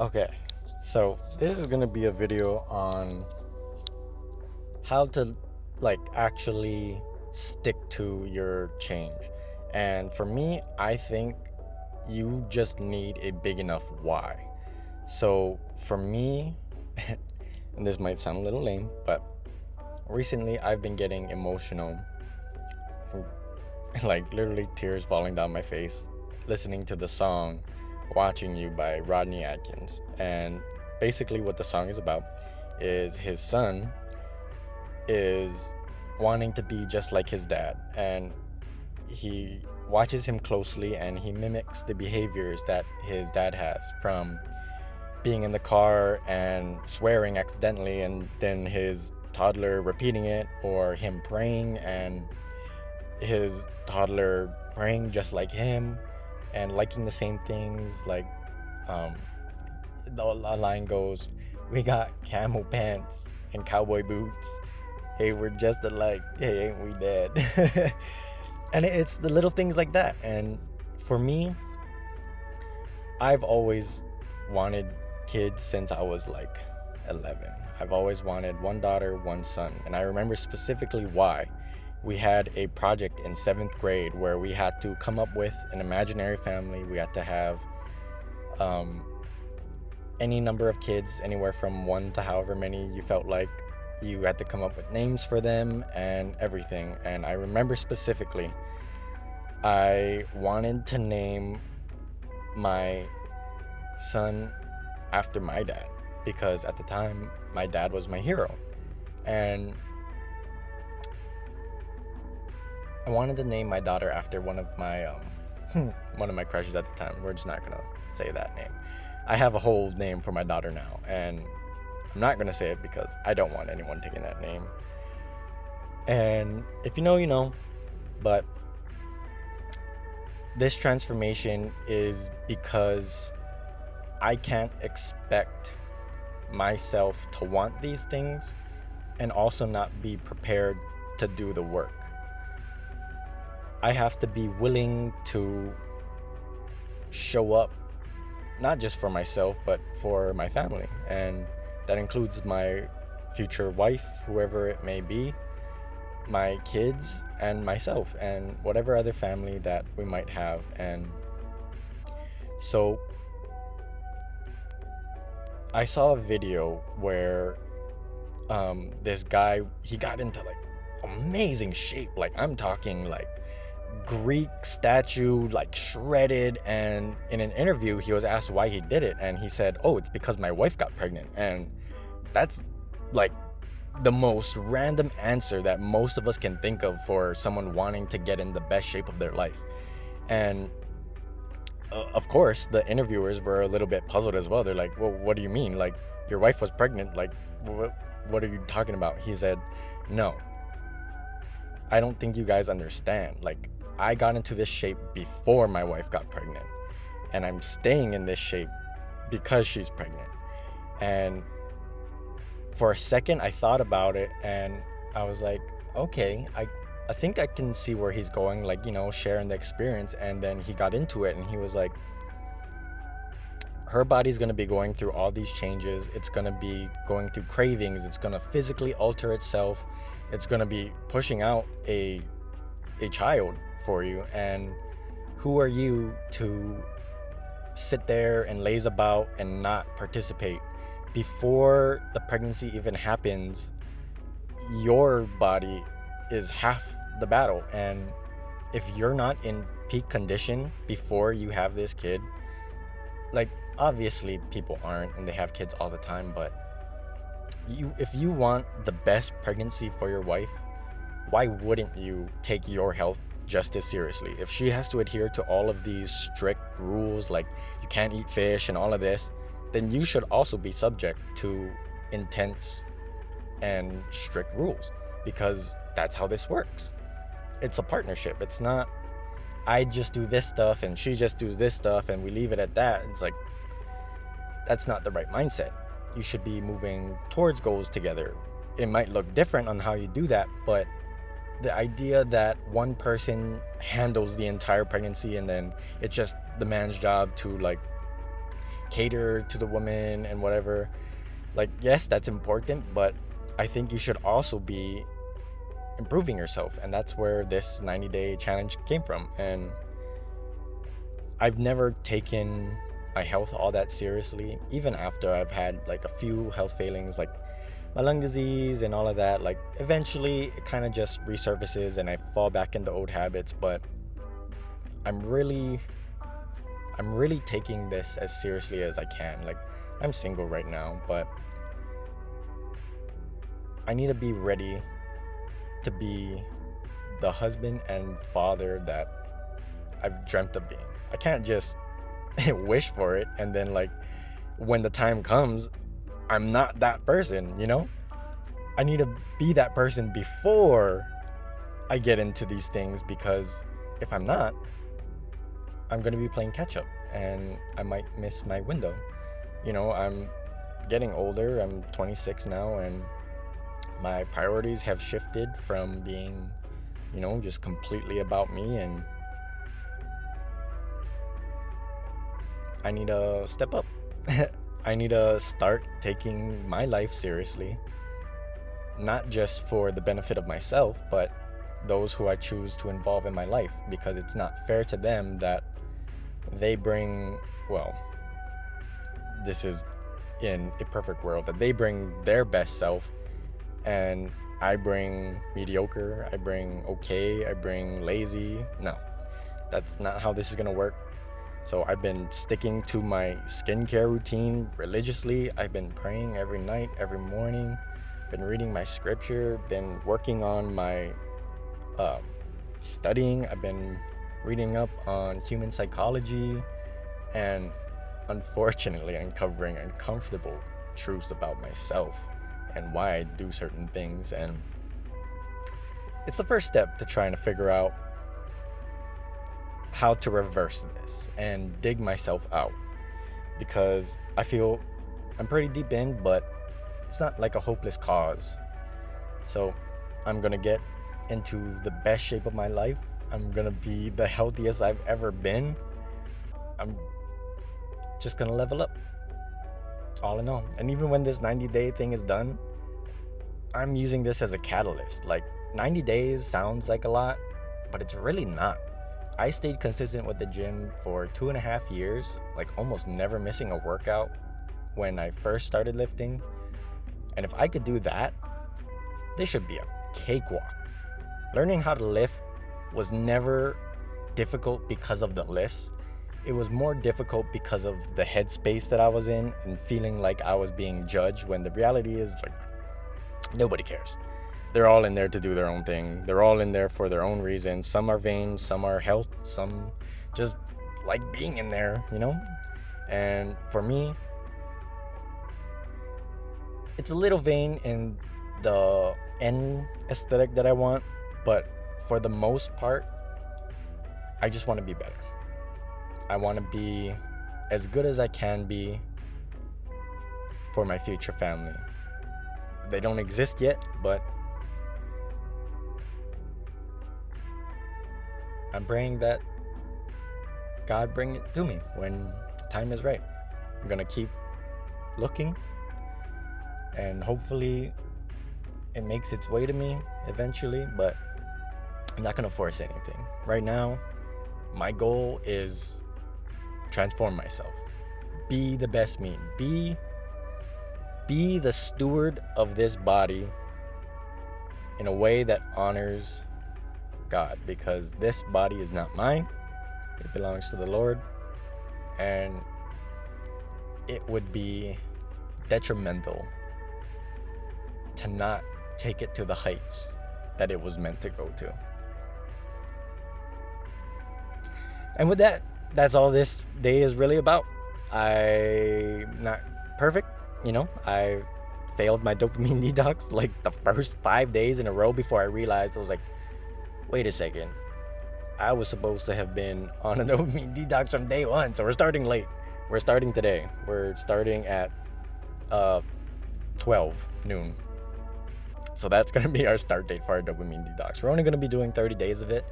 Okay, so this is gonna be a video on how to actually stick to your change. And for me, I think you just need a big enough why. So for me, and this might sound a little lame, but recently I've been getting emotional and like literally tears falling down my face listening to the song Watching You by Rodney Atkins. And basically, what the song is about is his son is wanting to be just like his dad, and he watches him closely and he mimics the behaviors that his dad has, from being in the car and swearing accidentally and then his toddler repeating it, or him praying and his toddler praying just like him and liking the same things. Like, um, the line goes, "We got camel pants and cowboy boots. Hey, we're just alike. Hey, ain't we dead?" And it's the little things like that. And for me, I've always wanted kids since I was like 11. I've always wanted one daughter, one son. And I remember specifically why. We had a project in seventh grade where we had to come up with an imaginary family. We had to have um, any number of kids, anywhere from one to however many you felt like. You had to come up with names for them and everything. And I remember specifically, I wanted to name my son after my dad, because at the time my dad was my hero. And I wanted to name my daughter after one of my one of my crushes at the time. We're just not gonna say that name. I have a whole name for my daughter now, and I'm not gonna say it because I don't want anyone taking that name. And if you know, you know. But this transformation is because I can't expect myself to want these things and also not be prepared to do the work. I have to be willing to show up, not just for myself, but for my family. And that includes my future wife, whoever it may be, my kids, and myself, and whatever other family that we might have. And so I saw a video where this guy, he got into like amazing shape. Like, I'm talking like Greek statue, like shredded. And in an interview, he was asked why he did it, and he said, "Oh, it's because my wife got pregnant." And that's like the most random answer that most of us can think of for someone wanting to get in the best shape of their life. And of course, the interviewers were a little bit puzzled as well. They're like, "Well, what do you mean? Like, your wife was pregnant? Like, what are you talking about?" He said, "No, I don't think you guys understand. Like, I got into this shape before my wife got pregnant, and I'm staying in this shape because she's pregnant." And for a second, I thought about it, and I was like, "Okay, I think I can see where he's going, like, sharing the experience." And then he got into it, and he was like, her body's going to be going through all these changes. It's going to be going through cravings. It's going to physically alter itself. It's going to be pushing out a child for you. And who are you to sit there and laze about and not participate? Before the pregnancy even happens, your body is half the battle. And if you're not in peak condition before you have this kid, like, obviously people aren't and they have kids all the time, but if you want the best pregnancy for your wife, why wouldn't you take your health just as seriously? If she has to adhere to all of these strict rules, like you can't eat fish and all of this, then you should also be subject to intense and strict rules, because that's how this works. It's a partnership. It's not, I just do this stuff and she just does this stuff and we leave it at that. It's like, that's not the right mindset. You should be moving towards goals together. It might look different on how you do that, but the idea that one person handles the entire pregnancy and then it's just the man's job to like cater to the woman and whatever. Like, yes, that's important, but I think you should also be improving yourself. And that's where this 90-day challenge came from. And I've never taken my health all that seriously, even after I've had like a few health failings, like my lung disease and all of that. Like, eventually it kind of just resurfaces and I fall back into old habits. But I'm really I'm really taking this as seriously as I can. Like, I'm single right now, but I need to be ready to be the husband and father that I've dreamt of being. I can't just wish for it and then, like, when the time comes, I'm not that person, you know? I need to be that person before I get into these things, because if I'm not, I'm going to be playing catch up and I might miss my window. I'm getting older. I'm 26 now, and my priorities have shifted from being, just completely about me, and I need to step up. I need to start taking my life seriously, not just for the benefit of myself, but those who I choose to involve in my life, because it's not fair to them that they bring, well, this is in a perfect world, that they bring their best self and I bring mediocre, I bring okay, I bring lazy. No, that's not how this is gonna work. So I've been sticking to my skincare routine religiously. I've been praying every night, every morning, been reading my scripture, been working on my um, studying. I've been reading up on human psychology and unfortunately uncovering uncomfortable truths about myself and why I do certain things. And it's the first step to trying to figure out how to reverse this and dig myself out, because I feel I'm pretty deep in, but it's not like a hopeless cause. So I'm gonna get into the best shape of my life. I'm gonna be the healthiest I've ever been. I'm just gonna level up, all in all. And even when this 90-day thing is done, I'm using this as a catalyst. Like, 90 days sounds like a lot, but it's really not. I stayed consistent with the gym for 2.5 years, like almost never missing a workout when I first started lifting. And if I could do that, this should be a cakewalk. Learning how to lift was never difficult because of the lifts. It was more difficult because of the headspace that I was in and feeling like I was being judged, when the reality is, like, nobody cares. They're all in there to do their own thing. They're all in there for their own reasons. Some are vain, some are health, some just like being in there, And for me, it's a little vain in the end aesthetic that I want, but for the most part, I just want to be better. I want to be as good as I can be for my future family. They don't exist yet, but I'm praying that God bring it to me when the time is right. I'm gonna keep looking, and hopefully it makes its way to me eventually, but I'm not gonna force anything. Right now, my goal is transform myself. Be the best me. Be the steward of this body in a way that honors God, because this body is not mine. It belongs to the Lord, and it would be detrimental to not take it to the heights that it was meant to go to. And with that, that's all this day is really about. I'm not perfect, I failed my dopamine detox like the first 5 days in a row before I realized, I was like, wait a second, I was supposed to have been on a dopamine detox from day one. So we're starting late. We're starting today. We're starting at 12 noon. So that's going to be our start date for our dopamine detox. We're only going to be doing 30 days of it,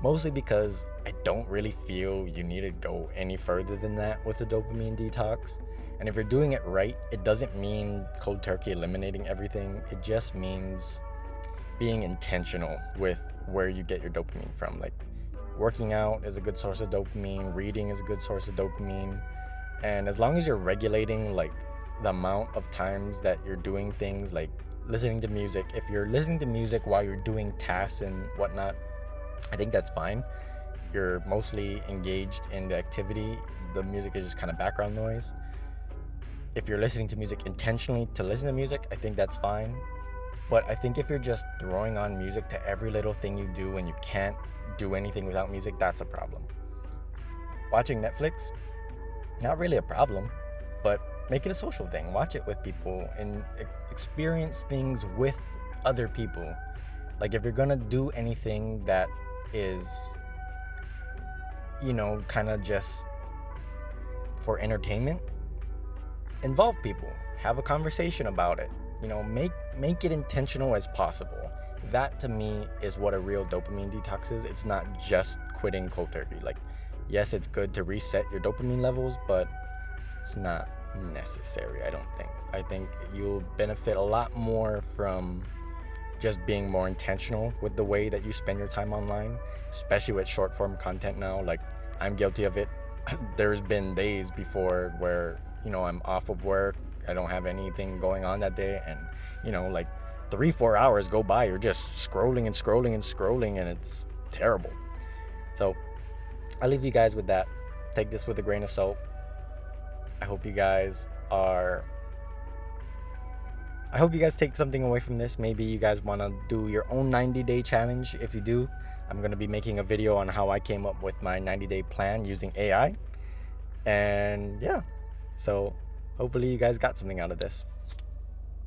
Mostly because I don't really feel you need to go any further than that with a dopamine detox. And if you're doing it right, it doesn't mean cold turkey eliminating everything. It just means being intentional with where you get your dopamine from. Like working out is a good source of dopamine, reading is a good source of dopamine. And as long as you're regulating like the amount of times that you're doing things like listening to music, if you're listening to music while you're doing tasks and whatnot, I think that's fine. You're mostly engaged in the activity. The music is just kind of background noise. If you're listening to music intentionally to listen to music, I think that's fine. But I think if you're just throwing on music to every little thing you do and you can't do anything without music, that's a problem. Watching Netflix, not really a problem, but make it a social thing. Watch it with people and experience things with other people. Like if you're gonna do anything that is, kind of just for entertainment, involve people, have a conversation about it. Make it intentional as possible. That to me is what a real dopamine detox is. It's not just quitting cold turkey. Like, yes, it's good to reset your dopamine levels, but it's not necessary, I don't think. I think you'll benefit a lot more from just being more intentional with the way that you spend your time online, especially with short form content now. Like, I'm guilty of it. There's been days before where, I'm off of work, I don't have anything going on that day, and, like 3-4 hours go by, you're just scrolling and scrolling and scrolling, and it's terrible. So, I'll leave you guys with that. Take this with a grain of salt. I hope you guys take something away from this. Maybe you guys want to do your own 90-day challenge. If you do, I'm going to be making a video on how I came up with my 90-day plan using AI. And yeah, so hopefully you guys got something out of this.